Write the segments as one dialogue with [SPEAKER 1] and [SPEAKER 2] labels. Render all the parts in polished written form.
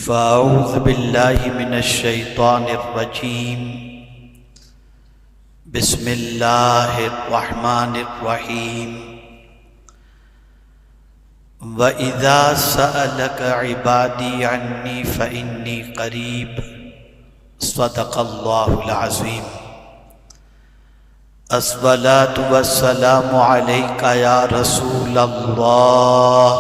[SPEAKER 1] فأعوذ بالله من الشيطان الرجيم بسم الله الرحمن الرحيم وإذا سألك عبادي عني فإني قريب صدق الله العظيم الصلاة والسلام عليك يا رسول الله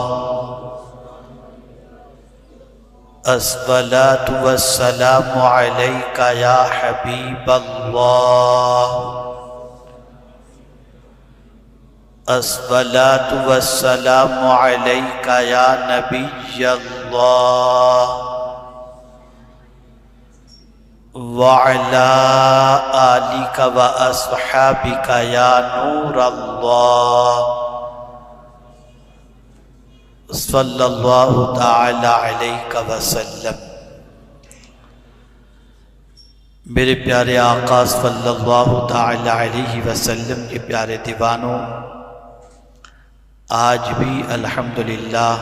[SPEAKER 1] الصلاة والسلام عليك يا حبيب الله الصلاة والسلام عليك يا نبي الله وعلى آلك وأصحابك يا نور الله صلی اللہ تعالی علیہ وسلم۔ میرے پیارے آقا صلی اللہ تعالی علیہ وسلم کے پیارے دیوانوں، آج بھی الحمدللہ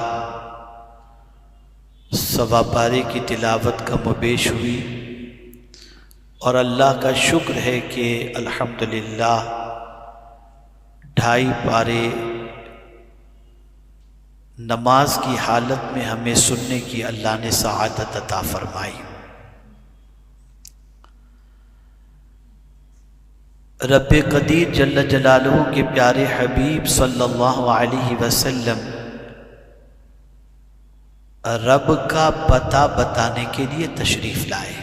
[SPEAKER 1] سوا پارے کی تلاوت کا مبیش ہوئی، اور اللہ کا شکر ہے کہ الحمدللہ 2.5 پارے نماز کی حالت میں ہمیں سننے کی اللہ نے سعادت عطا فرمائی۔ رب قدیر جل جلالہ کے پیارے حبیب صلی اللہ علیہ وسلم رب کا پتہ بتانے کے لیے تشریف لائے،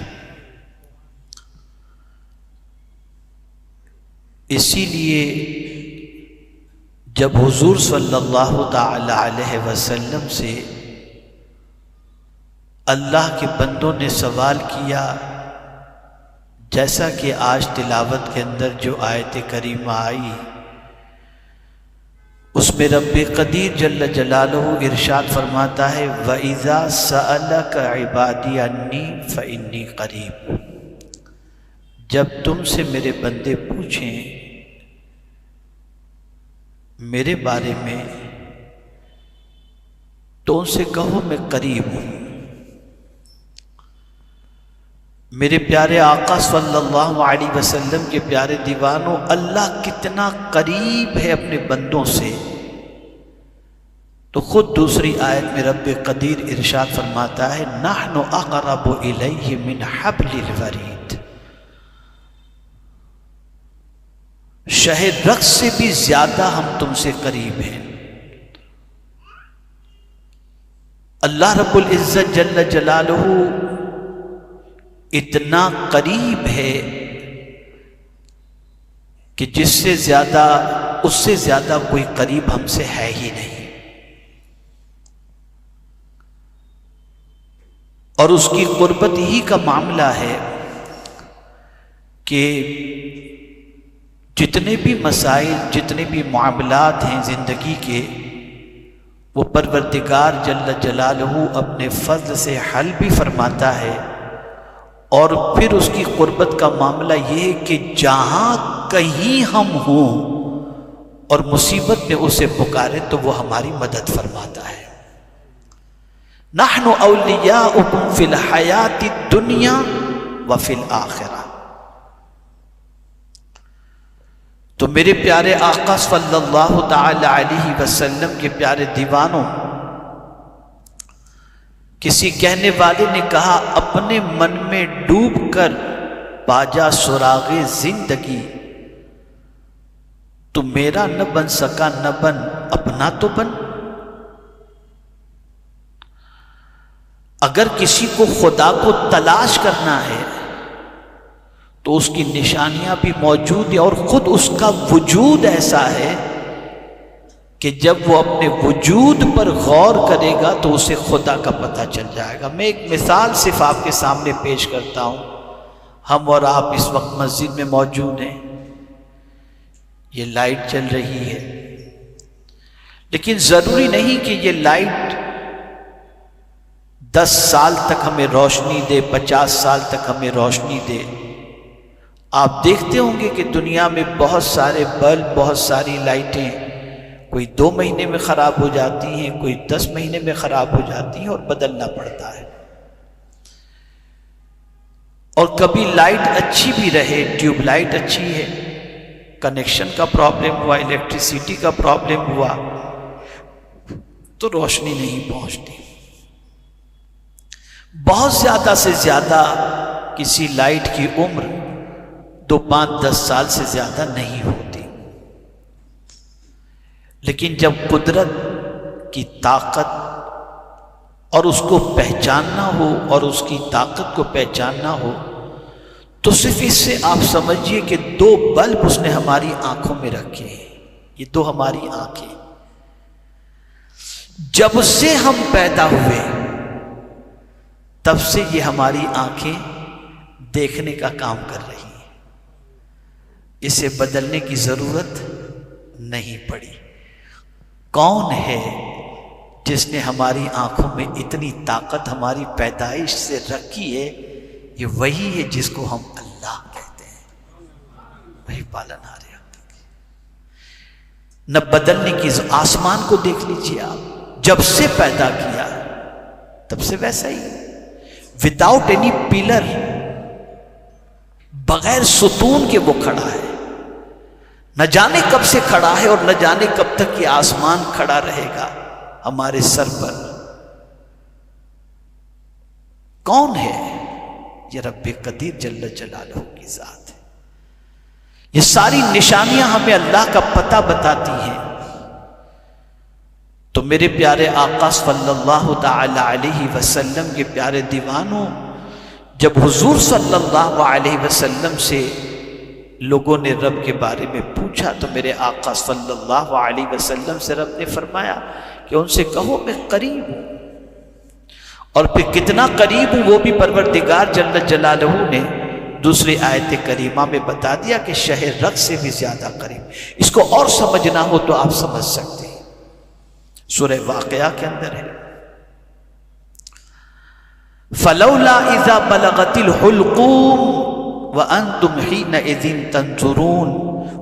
[SPEAKER 1] اسی لیے جب حضور صلی اللہ تعالی علیہ وسلم سے اللہ کے بندوں نے سوال کیا، جیسا کہ آج تلاوت کے اندر جو آیت کریمہ آئی، اس میں رب قدیر جل جلالہ ارشاد فرماتا ہے وَإِذَا سَأَلَكَ عِبَادِي عَنِّي فَإِنِّي قَرِيبٌ، جب تم سے میرے بندے پوچھیں میرے بارے میں تو ان سے کہو میں قریب ہوں۔ میرے پیارے آقا صلی اللہ علیہ وسلم کے پیارے دیوانوں، اللہ کتنا قریب ہے اپنے بندوں سے، تو خود دوسری آیت میں رب قدیر ارشاد فرماتا ہے نحن اقرب الیہ من حبل الورید، شہد رگ سے بھی زیادہ ہم تم سے قریب ہیں۔ اللہ رب العزت جل جلالہ اتنا قریب ہے کہ جس سے زیادہ اس سے زیادہ کوئی قریب ہم سے ہے ہی نہیں، اور اس کی قربت ہی کا معاملہ ہے کہ جتنے بھی مسائل، جتنے بھی معاملات ہیں زندگی کے، وہ پروردگار جل جلالہ اپنے فضل سے حل بھی فرماتا ہے، اور پھر اس کی قربت کا معاملہ یہ ہے کہ جہاں کہیں ہم ہوں اور مصیبت میں اسے پکارے تو وہ ہماری مدد فرماتا ہے۔ نحن اولیاؤکم فی الحیات الدنیا وفی الآخرہ، تو میرے پیارے آقا صلی اللہ تعالی علیہ وسلم کے پیارے دیوانوں، کسی کہنے والے نے کہا اپنے من میں ڈوب کر باجا سراغ زندگی، تو میرا نہ بن سکا نہ بن، اپنا تو بن۔ اگر کسی کو خدا کو تلاش کرنا ہے تو اس کی نشانیاں بھی موجود ہیں، اور خود اس کا وجود ایسا ہے کہ جب وہ اپنے وجود پر غور کرے گا تو اسے خدا کا پتہ چل جائے گا۔ میں ایک مثال صرف آپ کے سامنے پیش کرتا ہوں۔ ہم اور آپ اس وقت مسجد میں موجود ہیں، یہ لائٹ چل رہی ہے، لیکن ضروری نہیں کہ یہ لائٹ 10 سال تک ہمیں روشنی دے، 50 سال تک ہمیں روشنی دے۔ آپ دیکھتے ہوں گے کہ دنیا میں بہت سارے بلب، بہت ساری لائٹیں کوئی 2 مہینے میں خراب ہو جاتی ہیں، کوئی 10 مہینے میں خراب ہو جاتی ہیں اور بدلنا پڑتا ہے۔ اور کبھی لائٹ اچھی بھی رہے، ٹیوب لائٹ اچھی ہے، کنیکشن کا پرابلم ہوا، الیکٹریسٹی کا پرابلم ہوا تو روشنی نہیں پہنچتی۔ بہت زیادہ سے زیادہ کسی لائٹ کی عمر 2، 5، 10 سال سے زیادہ نہیں ہوتی، لیکن جب قدرت کی طاقت اور اس کو پہچاننا ہو اور اس کی طاقت کو پہچاننا ہو تو صرف اس سے آپ سمجھیے کہ 2 بلب اس نے ہماری آنکھوں میں رکھے ہیں۔ یہ 2 ہماری آنکھیں، جب سے ہم پیدا ہوئے تب سے یہ ہماری آنکھیں دیکھنے کا کام کر رہی ہیں، اسے بدلنے کی ضرورت نہیں پڑی۔ کون ہے جس نے ہماری آنکھوں میں اتنی طاقت ہماری پیدائش سے رکھی ہے؟ یہ وہی ہے جس کو ہم اللہ کہتے ہیں، وہی پالنہار ہے۔ نہ بدلنے کی، آسمان کو دیکھ لیجیے آپ، جب سے پیدا کیا تب سے ویسا ہی، وداؤٹ اینی پلر، بغیر ستون کے وہ کھڑا ہے، نہ جانے کب سے کھڑا ہے اور نہ جانے کب تک یہ آسمان کھڑا رہے گا ہمارے سر پر۔ کون ہے؟ یہ رب قدیر جل جلالہ کی ذات ہے۔ یہ ساری نشانیاں ہمیں اللہ کا پتہ بتاتی ہیں۔ تو میرے پیارے آقا صلی اللہ تعالی علیہ وسلم کے پیارے دیوانوں، جب حضور صلی اللہ علیہ وسلم سے لوگوں نے رب کے بارے میں پوچھا تو میرے آقا صلی اللہ علیہ وسلم سے رب نے فرمایا کہ ان سے کہو میں قریب ہوں، اور پھر کتنا قریب ہوں وہ بھی پروردگار جل جلالہ نے دوسری آیت کریمہ میں بتا دیا کہ شہر رگ سے بھی زیادہ قریب۔ اس کو اور سمجھنا ہو تو آپ سمجھ سکتے ہیں، سورہ واقعہ کے اندر ہے، فلولا اذا بلغت الحلقوم وانتم حينئذ تنظرون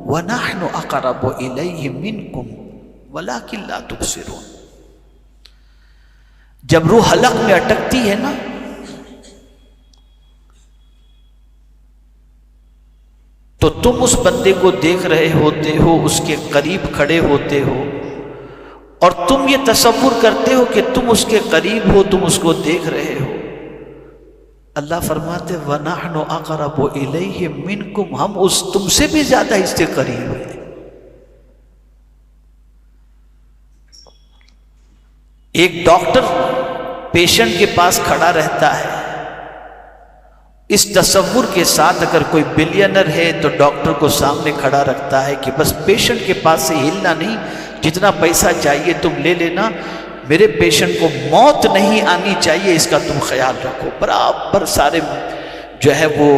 [SPEAKER 1] ونحن اقرب اليه منكم ولكن لا تبصرون۔ جب روح حلق میں اٹکتی ہے نا تو تم اس بندے کو دیکھ رہے ہوتے ہو، اس کے قریب کھڑے ہوتے ہو، اور تم یہ تصور کرتے ہو کہ تم اس کے قریب ہو، تم اس کو دیکھ رہے ہو۔ اللہ فرماتے وَنَحْنُ أَقْرَبُ إِلَيْهِ مِنْكُمْ، ہم اس تم سے بھی زیادہ اس سے قریب ہیں۔ ایک ڈاکٹر پیشنٹ کے پاس کھڑا رہتا ہے اس تصور کے ساتھ، اگر کوئی بلینر ہے تو ڈاکٹر کو سامنے کھڑا رکھتا ہے کہ بس پیشنٹ کے پاس سے ہلنا نہیں، جتنا پیسہ چاہیے تم لے لینا، میرے پیشنٹ کو موت نہیں آنی چاہیے، اس کا تم خیال رکھو۔ برابر سارے جو ہے وہ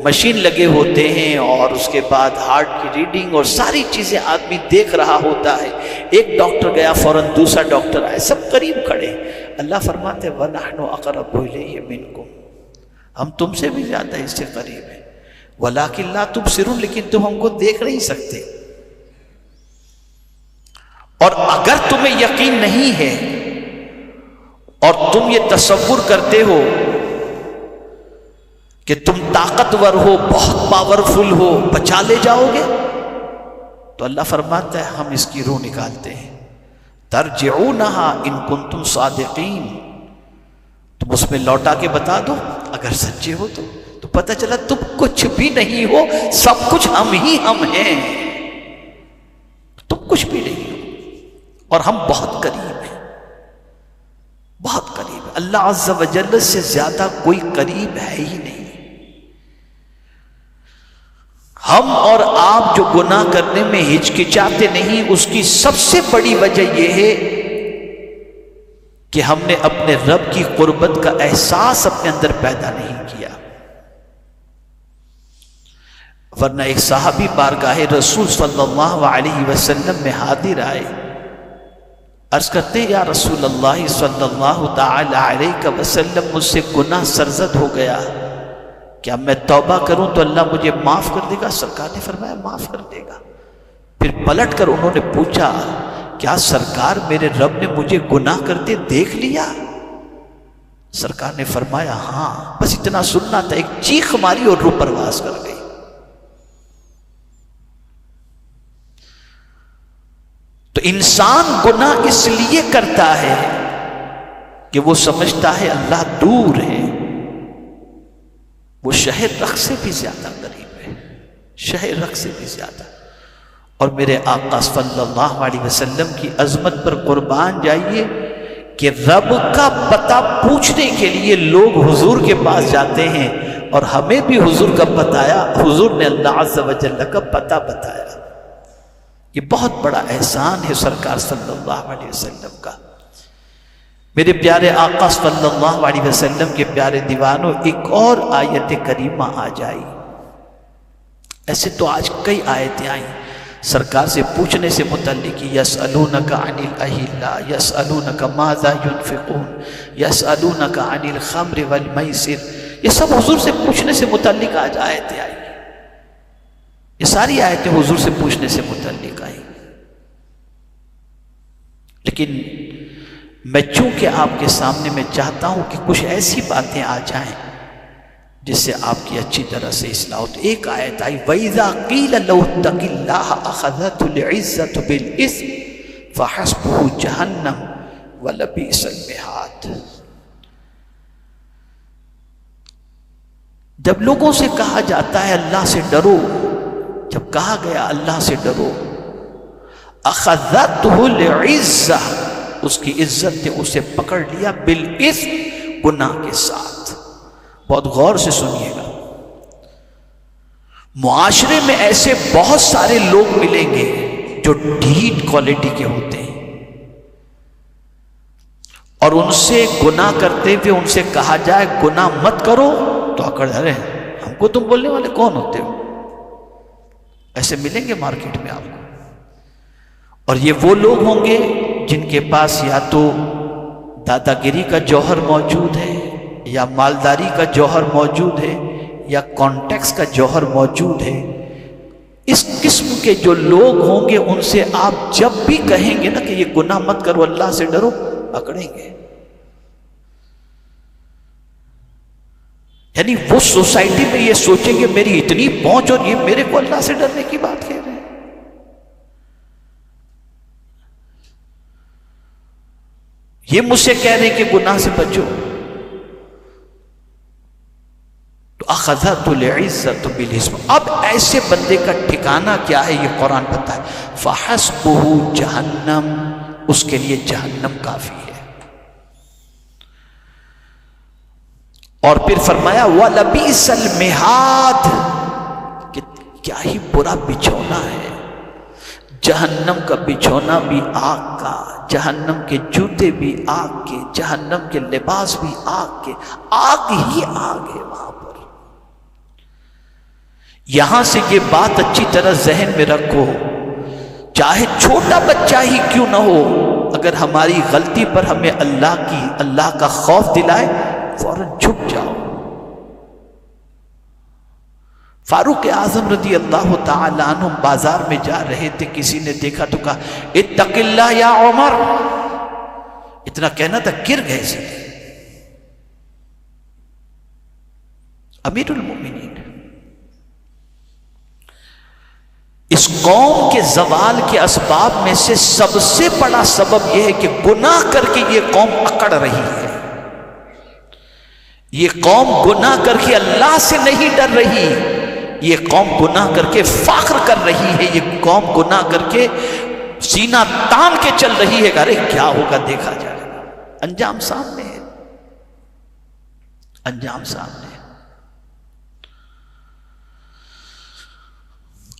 [SPEAKER 1] مشین لگے ہوتے ہیں، اور اس کے بعد ہارٹ کی ریڈنگ اور ساری چیزیں آدمی دیکھ رہا ہوتا ہے۔ ایک ڈاکٹر گیا، فوراً دوسرا ڈاکٹر آئے، سب قریب کھڑے۔ اللہ فرماتے وَنَحْنُ أَقْرَبُ إِلَيْهِ مِنْكُمْ، ہم تم سے بھی زیادہ اس سے قریب ہیں، وَلَكِنْ لَا تُبْصِرُونَ، لیکن تم ہم کو دیکھ نہیں سکتے۔ اور اگر تمہیں یقین نہیں ہے اور تم یہ تصور کرتے ہو کہ تم طاقتور ہو، بہت پاورفل ہو، بچا لے جاؤ گے، تو اللہ فرماتا ہے ہم اس کی روح نکالتے ہیں، ترجعونها ان کنتم صادقین، تم اس میں لوٹا کے بتا دو اگر سچے ہو تو پتہ چلا تم کچھ بھی نہیں ہو، سب کچھ ہم ہی ہم ہیں، تم کچھ بھی نہیں ہو، اور ہم بہت قریب ہیں، بہت قریب۔ اللہ عز و جل سے زیادہ کوئی قریب ہے ہی نہیں۔ ہم اور آپ جو گناہ کرنے میں ہچکچاتے نہیں، اس کی سب سے بڑی وجہ یہ ہے کہ ہم نے اپنے رب کی قربت کا احساس اپنے اندر پیدا نہیں کیا۔ ورنہ ایک صحابی بارگاہ رسول صلی اللہ علیہ وسلم میں حاضر آئے، عرض کرتے ہیں یا رسول اللہ صلی اللہ تعالی علیہ وسلم، مجھ سے گناہ سرزد ہو گیا، کیا میں توبہ کروں تو اللہ مجھے معاف کر دے گا؟ سرکار نے فرمایا معاف کر دے گا۔ پھر پلٹ کر انہوں نے پوچھا کیا سرکار میرے رب نے مجھے گناہ کرتے دیکھ لیا؟ سرکار نے فرمایا ہاں، بس اتنا سننا تھا، ایک چیخ ماری اور روح پرواز کر گئی۔ تو انسان گناہ اس لیے کرتا ہے کہ وہ سمجھتا ہے اللہ دور ہے، وہ شہر رخ سے بھی زیادہ قریب ہے، شہر رخ سے بھی زیادہ۔ اور میرے آقا صلی اللہ علیہ وسلم کی عظمت پر قربان جائیے کہ رب کا پتہ پوچھنے کے لیے لوگ حضور کے پاس جاتے ہیں، اور ہمیں بھی حضور کا بتایا، حضور نے اللہ عز و جل کا پتہ بتایا۔ یہ بہت بڑا احسان ہے سرکار صلی اللہ علیہ وسلم کا۔ میرے پیارے آقا صلی اللہ علیہ وسلم کے پیارے دیوانوں، ایک اور آیت کریمہ آ جائی۔ ایسے تو آج کئی آیتیں آئیں سرکار سے پوچھنے سے متعلق، یسألونک عن الأہلہ، یسألونک ماذا ينفقون، یسألونک عن الخمر والمیسر، یہ سب حضور سے پوچھنے سے متعلق آج آیتیں آئی۔ یہ ساری آیتیں حضور سے پوچھنے سے متعلق آئی، لیکن میں چونکہ آپ کے سامنے میں چاہتا ہوں کہ کچھ ایسی باتیں آ جائیں جس سے آپ کی اچھی طرح سے اصلاح ہو۔ تو ایک آیت آئی، وَإِذَا قِيلَ لَهُ اتَّقِ اللَّهَ أَخَذَتْهُ الْعِزَّةُ بِالْإِثْمِ فَحَسْبُهُ جَهَنَّمُ وَلَبِئْسَ الْمِهَادُ۔ جب لوگوں سے کہا جاتا ہے اللہ سے ڈرو، جب کہا گیا اللہ سے ڈرو، أَخَذَتْهُ الْعِزَّةُ، اس کی عزت نے اسے پکڑ لیا، بالاسم، گناہ کے ساتھ۔ بہت غور سے سنیے گا، معاشرے میں ایسے بہت سارے لوگ ملیں گے جو ڈھیٹ کوالٹی کے ہوتے ہیں، اور ان سے گناہ کرتے ہوئے ان سے کہا جائے گناہ مت کرو تو اکڑ رہے ہیں، ہم کو تم بولنے والے کون ہوتے ہو؟ ایسے ملیں گے مارکیٹ میں آپ کو۔ اور یہ وہ لوگ ہوں گے جن کے پاس یا تو دادا گیری کا جوہر موجود ہے، یا مالداری کا جوہر موجود ہے، یا کانٹیکس کا جوہر موجود ہے۔ اس قسم کے جو لوگ ہوں گے ان سے آپ جب بھی کہیں گے نا کہ یہ گناہ مت کرو، اللہ سے ڈرو، پکڑیں گے۔ یعنی وہ سوسائٹی میں یہ سوچیں گے میری اتنی پہنچ اور یہ میرے کو اللہ سے ڈرنے کی بات کہہ رہے ہیں۔ یہ مجھ سے کہہ رہے ہیں کہ گناہ سے بچو، تو اخذت العزت بالاسم۔ اب ایسے بندے کا ٹھکانہ کیا ہے یہ قرآن بتائے، فحسبہ جہنم، اس کے لیے جہنم کافی ہے۔ اور پھر فرمایا وَلَبِئْسَ الْمِہَادُ، کہ کیا ہی برا بچھونا ہے، جہنم کا بچھونا بھی آگ کا، جہنم کے جوتے بھی آگ کے، جہنم کے لباس بھی آگ کے، آگ ہی آگ ہے وہاں پر۔ یہاں سے یہ بات اچھی طرح ذہن میں رکھو، چاہے چھوٹا بچہ ہی کیوں نہ ہو، اگر ہماری غلطی پر ہمیں اللہ کا خوف دلائے فوراً جھک جاؤ۔ فاروق اعظم رضی اللہ تعالی عنہ بازار میں جا رہے تھے، کسی نے دیکھا تو کہا اتق اللہ یا عمر، اتنا کہنا تھا گر گئے سے امیر المومنین۔ اس قوم کے زوال کے اسباب میں سے سب سے بڑا سبب یہ ہے کہ گناہ کر کے یہ قوم اکڑ رہی ہے، یہ قوم گناہ کر کے اللہ سے نہیں ڈر رہی، یہ قوم گناہ کر کے فخر کر رہی ہے، یہ قوم گناہ کر کے سینہ تان کے چل رہی ہے، ارے کیا ہوگا دیکھا جائے گا۔ انجام سامنے ہے، انجام سامنے ہے۔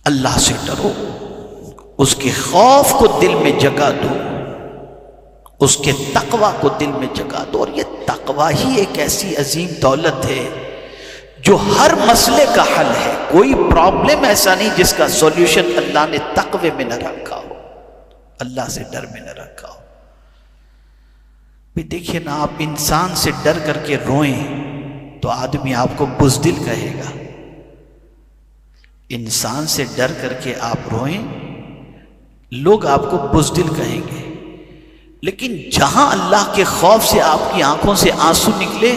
[SPEAKER 1] اللہ سے ڈرو، اس کے خوف کو دل میں جگہ دو، اس کے تقوی کو دل میں جگہ دو۔ اور یہ تقوی ہی ایک ایسی عظیم دولت ہے جو ہر مسئلے کا حل ہے۔ کوئی پرابلم ایسا نہیں جس کا سولوشن اللہ نے تقوی میں نہ رکھا ہو، اللہ سے ڈر میں نہ رکھا ہو۔ دیکھیے نا، آپ انسان سے ڈر کر کے روئیں تو آدمی آپ کو بزدل کہے گا، انسان سے ڈر کر کے آپ روئیں لوگ آپ کو بزدل کہیں گے، لیکن جہاں اللہ کے خوف سے آپ کی آنکھوں سے آنسو نکلے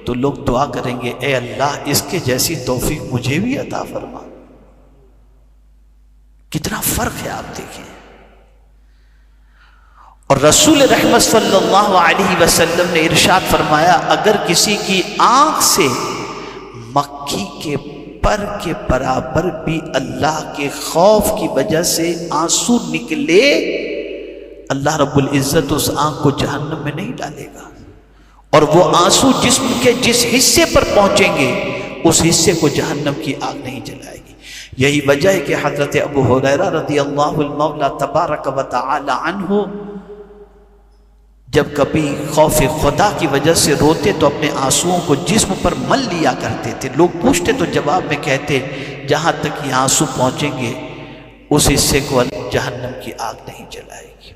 [SPEAKER 1] تو لوگ دعا کریں گے اے اللہ اس کے جیسی توفیق مجھے بھی عطا فرما۔ کتنا فرق ہے آپ دیکھیں۔ اور رسول رحمت صلی اللہ علیہ وسلم نے ارشاد فرمایا اگر کسی کی آنکھ سے مکھی کے پر کے برابر بھی اللہ کے خوف کی وجہ سے آنسو نکلے، اللہ رب العزت اس آنکھ کو جہنم میں نہیں ڈالے گا، اور وہ آنسو جسم کے جس حصے پر پہنچیں گے اس حصے کو جہنم کی آگ نہیں جلائے گی۔ یہی وجہ ہے کہ حضرت ابو ہریرہ رضی اللہ المولا تبارک و تعالی عنہ جب کبھی خوف خدا کی وجہ سے روتے تو اپنے آنسوؤں کو جسم پر مل لیا کرتے تھے۔ لوگ پوچھتے تو جواب میں کہتے جہاں تک یہ آنسو پہنچیں گے اس حصے کو جہنم کی آگ نہیں جلائے گی۔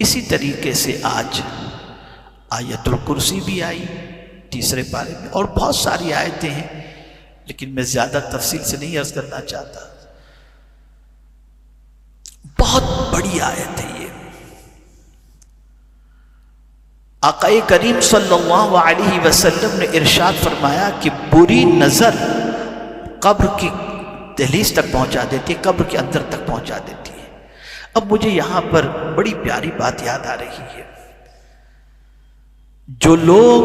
[SPEAKER 1] اسی طریقے سے آج آیت الکرسی بھی آئی تیسرے پارے میں، اور بہت ساری آیتیں ہیں لیکن میں زیادہ تفصیل سے نہیں عرض کرنا چاہتا۔ بہت بڑی آیت ہے یہ۔ آقا کریم صلی اللہ علیہ وسلم نے ارشاد فرمایا کہ بری نظر قبر کی دہلیز تک پہنچا دیتی ہے، قبر کے اندر تک پہنچا دیتی ہے۔ اب مجھے یہاں پر بڑی پیاری بات یاد آ رہی ہے۔ جو لوگ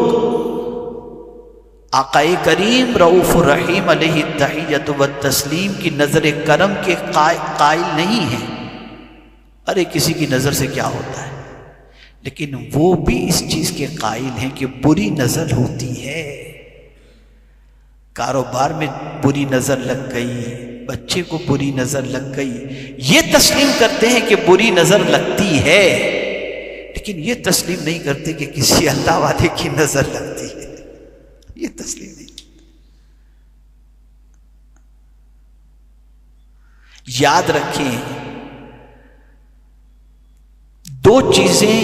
[SPEAKER 1] آقا کریم رؤوف الرحیم علیہ التحیۃ والتسلیم کی نظر کرم کے قائل نہیں ہیں، ارے کسی کی نظر سے کیا ہوتا ہے، لیکن وہ بھی اس چیز کے قائل ہیں کہ بری نظر ہوتی ہے۔ کاروبار میں بری نظر لگ گئی، بچے کو بری نظر لگ گئی، یہ تسلیم کرتے ہیں کہ بری نظر لگتی ہے، لیکن یہ تسلیم نہیں کرتے کہ کسی اللہ والے کی نظر لگتی ہے، یہ تسلیم نہیں۔ یاد رکھیں دو چیزیں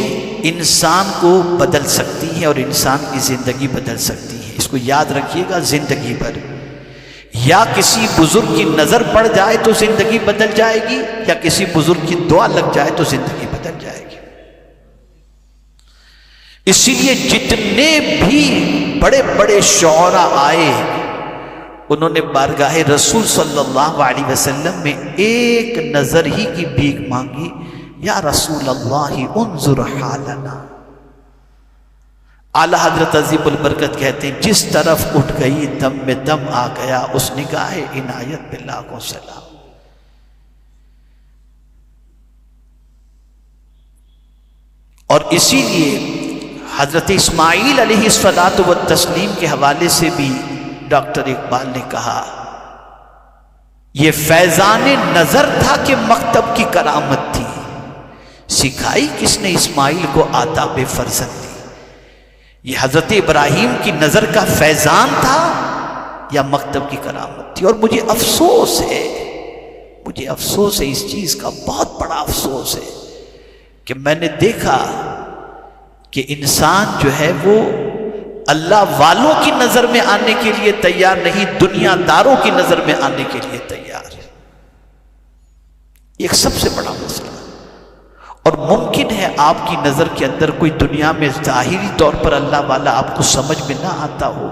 [SPEAKER 1] انسان کو بدل سکتی ہیں اور انسان کی زندگی بدل سکتی ہیں، اس کو یاد رکھیے گا زندگی بھر۔ یا کسی بزرگ کی نظر پڑ جائے تو زندگی بدل جائے گی، یا کسی بزرگ کی دعا لگ جائے تو زندگی بدل جائے گی۔ اسی لیے جتنے بھی بڑے بڑے شعراء آئے انہوں نے بارگاہ رسول صلی اللہ علیہ وسلم میں ایک نظر ہی کی بھیک مانگی، یا رسول اللہ انظر حالنا۔ اعلیٰ حضرت عظیم البرکت کہتے ہیں جس طرف اٹھ گئی دم میں دم آ گیا، اس نگاہ عنایت پہ لاکھوں سلام۔ اور اسی لیے حضرت اسماعیل علیہ الصلاۃ والتسلیم کے حوالے سے بھی ڈاکٹر اقبال نے کہا یہ فیضان نظر تھا کہ مکتب کی کرامت تھی، سکھائی کس نے اسماعیل کو آداب فرزند دی۔ یہ حضرت ابراہیم کی نظر کا فیضان تھا یا مکتب کی کرامت تھی؟ اور مجھے افسوس ہے اس چیز کا، بہت بڑا افسوس ہے کہ میں نے دیکھا کہ انسان جو ہے وہ اللہ والوں کی نظر میں آنے کے لیے تیار نہیں، دنیا داروں کی نظر میں آنے کے لیے تیار ہے۔ ایک سب سے بڑا مسئلہ، اور ممکن ہے آپ کی نظر کے اندر کوئی دنیا میں ظاہری طور پر اللہ والا آپ کو سمجھ میں نہ آتا ہو،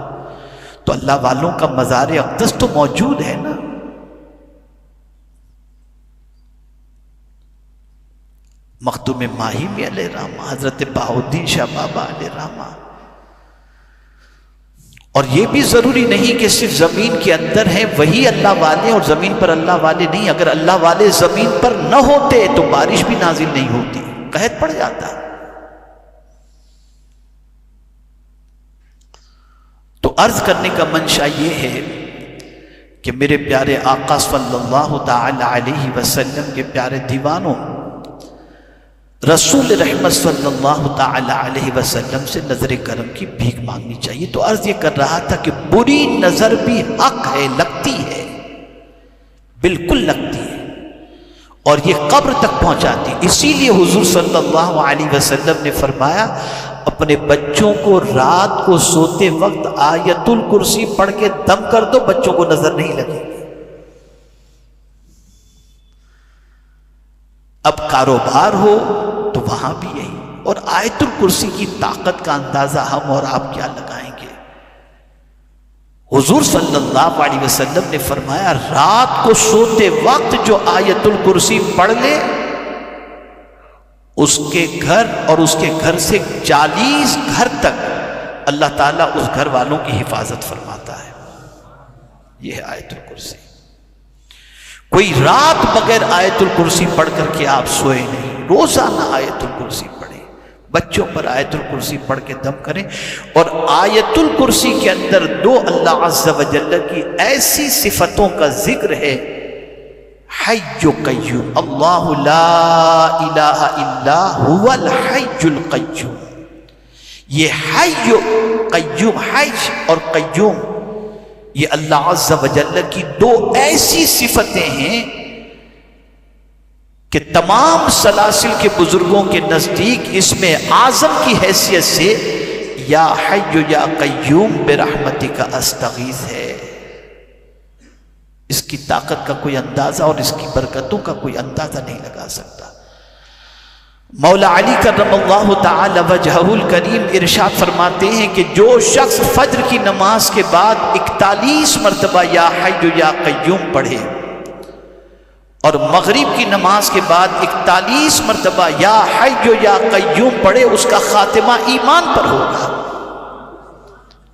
[SPEAKER 1] تو اللہ والوں کا مزار اقدس تو موجود ہے نا۔ مخدوم ماہی علیہ رحمہ، حضرت بہاؤالدین شاہ بابا علیہ رحمہ۔ اور یہ بھی ضروری نہیں کہ صرف زمین کے اندر ہیں وہی اللہ والے اور زمین پر اللہ والے نہیں۔ اگر اللہ والے زمین پر نہ ہوتے تو بارش بھی نازل نہیں ہوتی، قحط پڑ جاتا۔ تو عرض کرنے کا منشا یہ ہے کہ میرے پیارے آقا صلی اللہ تعالی علیہ وسلم کے پیارے دیوانوں، رسول رحمت صلی اللہ تعالی علیہ وسلم سے نظر کرم کی بھیک مانگنی چاہیے۔ تو عرض یہ کر رہا تھا کہ بری نظر بھی حق ہے، لگتی ہے، بالکل لگتی ہے، اور یہ قبر تک پہنچاتی ہے۔ اسی لیے حضور صلی اللہ علیہ وسلم نے فرمایا اپنے بچوں کو رات کو سوتے وقت آیت الکرسی پڑھ کے دم کر دو، بچوں کو نظر نہیں لگے گی۔ اب کاروبار ہو تو وہاں بھی یہی. اور آیت الکرسی کی طاقت کا اندازہ ہم اور آپ کیا لگائیں گے؟ حضور صلی اللہ علیہ وسلم نے فرمایا رات کو سوتے وقت جو آیت الکرسی پڑھ لے اس کے گھر اور اس کے گھر سے 40 گھر تک اللہ تعالیٰ اس گھر والوں کی حفاظت فرماتا ہے. یہ ہے آیت الکرسی. کوئی رات بغیر آیت الکرسی پڑھ کر کے آپ سوئے نہیں. روزانہ آیت الکرسی پڑھیں. بچوں پر آیت الکرسی پڑھ کے دم کریں. اور آیت الکرسی کے اندر 2 اللہ عز و جل کی ایسی صفتوں کا ذکر ہے. حی قیوم، اللہ لا الہ الا هو الحی القیوم. یہ حی قیوم، حی اور قیوم یہ اللہ عز و جل کی 2 ایسی صفتیں ہیں کہ تمام سلاسل کے بزرگوں کے نزدیک اس میں اعظم کی حیثیت سے یا حی یا قیوم برحمتک استغیث ہے. اس کی طاقت کا کوئی اندازہ اور اس کی برکتوں کا کوئی اندازہ نہیں لگا سکتا. مولا علی کرم اللہ تعالی وجہہ الکریم ارشاد فرماتے ہیں کہ جو شخص فجر کی نماز کے بعد 41 مرتبہ یا حی یا قیوم پڑھے اور مغرب کی نماز کے بعد 41 مرتبہ یا حی یا قیوم پڑھے اس کا خاتمہ ایمان پر ہوگا.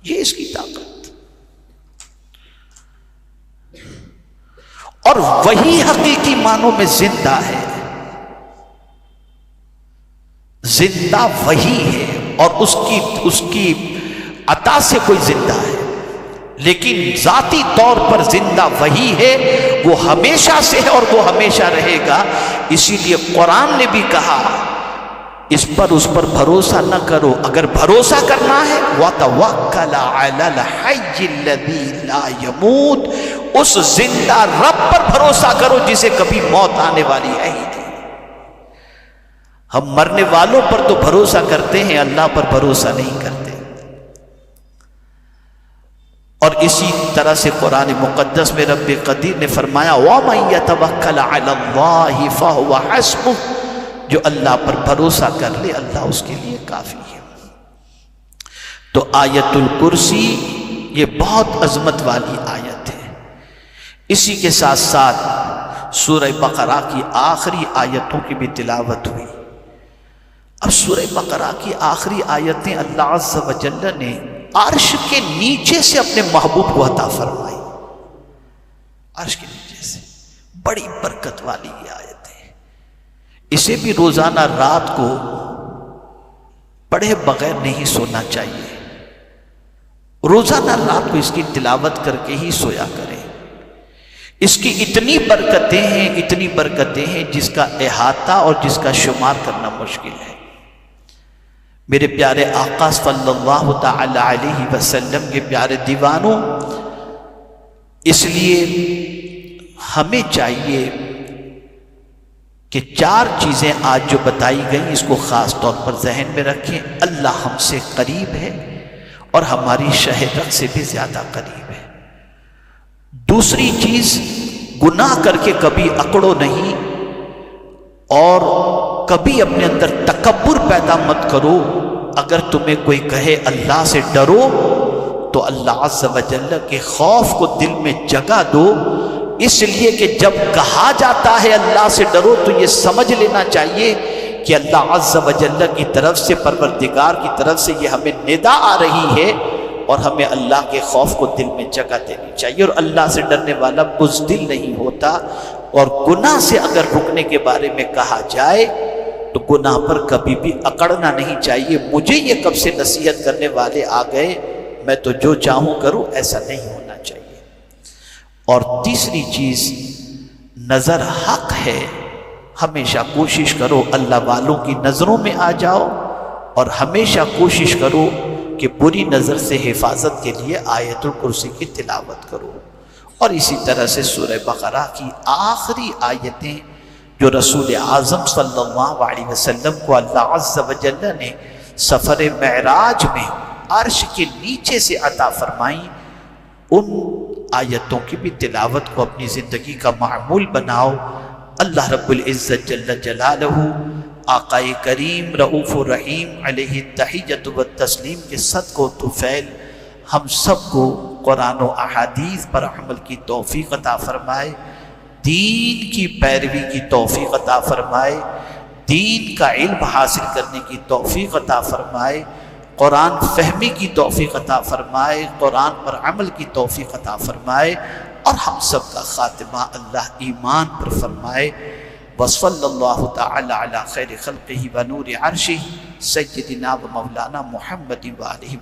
[SPEAKER 1] یہ اس کی طاقت. اور وہی حقیقی معنوں میں زندہ ہے. زندہ وہی ہے اور اس کی عطا سے کوئی زندہ ہے، لیکن ذاتی طور پر زندہ وہی ہے. وہ ہمیشہ سے ہے اور وہ ہمیشہ رہے گا. اسی لیے قرآن نے بھی کہا اس پر بھروسہ نہ کرو. اگر بھروسہ کرنا ہے وَتَوَكَّلَ عَلَى الْحَيِّ الَّذِي لَا يَمُوتُ، اس زندہ رب پر بھروسہ کرو جسے کبھی موت آنے والی ہے ہی نہیں. ہم مرنے والوں پر تو بھروسہ کرتے ہیں، اللہ پر بھروسہ نہیں کرتے. اور اسی طرح سے قرآن مقدس میں رب قدیر نے فرمایا وَمَن يَتَوَكَّلْ عَلَى اللَّهِ فَهُوَ حَسْبُهُ، جو اللہ پر بھروسہ کر لے اللہ اس کے لیے کافی ہے. تو آیت الکرسی یہ بہت عظمت والی آیت ہے. اسی کے ساتھ ساتھ سورہ بقرہ کی آخری آیتوں کی بھی تلاوت ہوئی. اب سورہ بقرہ کی آخری آیتیں اللہ عز و جل نے عرش کے نیچے سے اپنے محبوب کو عطا فرمائی. عرش کے نیچے سے بڑی برکت والی یہ آیت ہے. اسے بھی روزانہ رات کو پڑھے بغیر نہیں سونا چاہیے. روزانہ رات کو اس کی تلاوت کر کے ہی سویا کریں. اس کی اتنی برکتیں ہیں جس کا احاطہ اور جس کا شمار کرنا مشکل ہے. میرے پیارے آقا صلی اللہ تعالی علیہ وسلم کے پیارے دیوانوں، اس لیے ہمیں چاہیے کہ 4 چیزیں آج جو بتائی گئیں اس کو خاص طور پر ذہن میں رکھیں. اللہ ہم سے قریب ہے اور ہماری شہ رگ سے بھی زیادہ قریب ہے. دوسری چیز، گناہ کر کے کبھی اکڑو نہیں اور کبھی اپنے اندر تکبر پیدا مت کرو. اگر تمہیں کوئی کہے اللہ سے ڈرو تو اللہ عز و جل کے خوف کو دل میں جگہ دو. اس لیے کہ جب کہا جاتا ہے اللہ سے ڈرو تو یہ سمجھ لینا چاہیے کہ اللہ عز و جل کی طرف سے، پروردگار کی طرف سے یہ ہمیں ندا آ رہی ہے اور ہمیں اللہ کے خوف کو دل میں جگہ دینی چاہیے. اور اللہ سے ڈرنے والا بزدل نہیں ہوتا. اور گناہ سے اگر رکنے کے بارے میں کہا جائے تو گناہ پر کبھی بھی اکڑنا نہیں چاہیے. مجھے یہ کب سے نصیحت کرنے والے آ گئے، میں تو جو چاہوں کروں، ایسا نہیں ہونا چاہیے. اور تیسری چیز، نظر حق ہے. ہمیشہ کوشش کرو اللہ والوں کی نظروں میں آ جاؤ اور ہمیشہ کوشش کرو کہ بری نظر سے حفاظت کے لیے آیت الکرسی کی تلاوت کرو. اور اسی طرح سے سورہ بقرہ کی آخری آیتیں جو رسول اعظم صلی اللہ علیہ وسلم کو اللہ عز و جل نے سفر معراج میں عرش کے نیچے سے عطا فرمائیں، ان آیتوں کی بھی تلاوت کو اپنی زندگی کا معمول بناؤ. اللہ رب العزت جل جلالہ آقا کریم رؤوف الرحیم علیہ التحیۃ والتسلیم کے صدقہ و طفیل ہم سب کو قرآن و احادیث پر عمل کی توفیق عطا فرمائے، دین کی پیروی کی توفیق عطا فرمائے، دین کا علم حاصل کرنے کی توفیق عطا فرمائے، قرآن فہمی کی توفیق عطا فرمائے، قرآن پر عمل کی توفیق عطا فرمائے، اور ہم سب کا خاتمہ اللہ ایمان پر فرمائے۔ وصلی اللہ تعالی علی خیر خلقہ ونور عرشہ سیدنا و مولانا محمد وآلہ